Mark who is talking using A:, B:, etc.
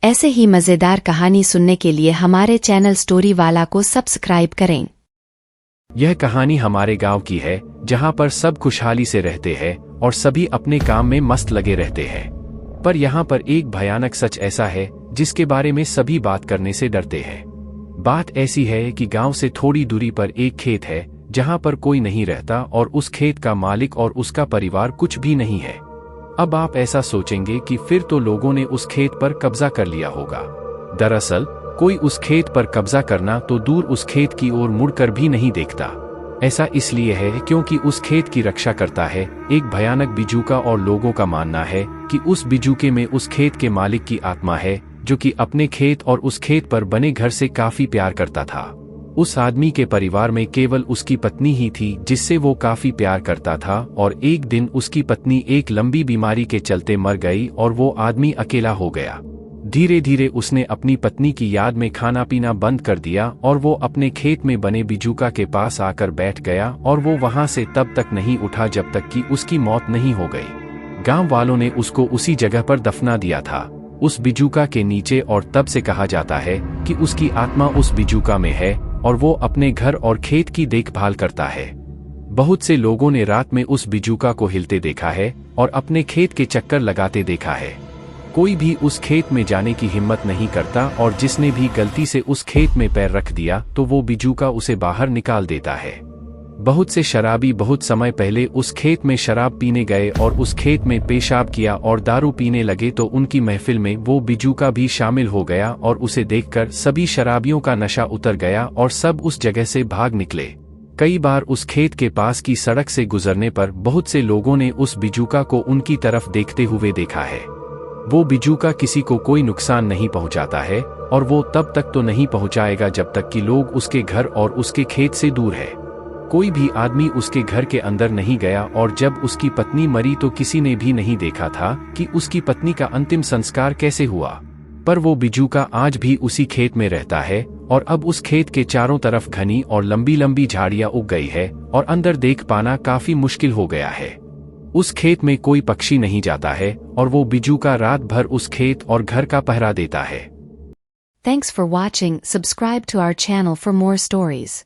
A: ऐसे ही मज़ेदार कहानी सुनने के लिए हमारे चैनल स्टोरी वाला को सब्सक्राइब करें।
B: यह कहानी हमारे गांव की है, जहां पर सब खुशहाली से रहते हैं और सभी अपने काम में मस्त लगे रहते हैं। पर यहाँ पर एक भयानक सच ऐसा है जिसके बारे में सभी बात करने से डरते हैं। बात ऐसी है कि गांव से थोड़ी दूरी पर एक खेत है जहां पर कोई नहीं रहता और उस खेत का मालिक और उसका परिवार कुछ भी नहीं है। अब आप ऐसा सोचेंगे कि फिर तो लोगों ने उस खेत पर कब्जा कर लिया होगा। दरअसल कोई उस खेत पर कब्जा करना तो दूर उस खेत की ओर मुड़कर भी नहीं देखता। ऐसा इसलिए है क्योंकि उस खेत की रक्षा करता है एक भयानक बिजूका और लोगों का मानना है कि उस बिजूके में उस खेत के मालिक की आत्मा है जो कि अपने खेत और उस खेत पर बने घर से काफी प्यार करता था। उस आदमी के परिवार में केवल उसकी पत्नी ही थी जिससे वो काफी प्यार करता था और एक दिन उसकी पत्नी एक लंबी बीमारी के चलते मर गई और वो आदमी अकेला हो गया। धीरे धीरे उसने अपनी पत्नी की याद में खाना पीना बंद कर दिया और वो अपने खेत में बने बिजूका के पास आकर बैठ गया और वो वहां से तब तक नहीं उठा जब तक कि उसकी मौत नहीं हो गई। गांव वालों ने उसको उसी जगह पर दफना दिया था, उस बिजूका के नीचे, और तब से कहा जाता है कि उसकी आत्मा उस बिजूका में है और वो अपने घर और खेत की देखभाल करता है। बहुत से लोगों ने रात में उस बिजूका को हिलते देखा है और अपने खेत के चक्कर लगाते देखा है। कोई भी उस खेत में जाने की हिम्मत नहीं करता और जिसने भी गलती से उस खेत में पैर रख दिया तो वो बिजूका उसे बाहर निकाल देता है। बहुत से शराबी बहुत समय पहले उस खेत में शराब पीने गए और उस खेत में पेशाब किया और दारू पीने लगे तो उनकी महफिल में वो बिजूका भी शामिल हो गया और उसे देखकर सभी शराबियों का नशा उतर गया और सब उस जगह से भाग निकले। कई बार उस खेत के पास की सड़क से गुजरने पर बहुत से लोगों ने उस बिजूका को उनकी तरफ देखते हुए देखा है। वो बिजूका किसी को कोई नुकसान नहीं पहुंचाता है और वो तब तक तो नहीं पहुंचाएगा जब तक कि लोग उसके घर और उसके खेत से दूर है। कोई भी आदमी उसके घर के अंदर नहीं गया और जब उसकी पत्नी मरी तो किसी ने भी नहीं देखा था कि उसकी पत्नी का अंतिम संस्कार कैसे हुआ। पर वो बिजूका आज भी उसी खेत में रहता है और अब उस खेत के चारों तरफ घनी और लंबी लंबी झाड़ियां उग गई है और अंदर देख पाना काफी मुश्किल हो गया है। उस खेत में कोई पक्षी नहीं जाता है और वो बिजूका रात भर उस खेत और घर का पहरा देता है।
A: Thanks for watching. Subscribe to our channel for more stories.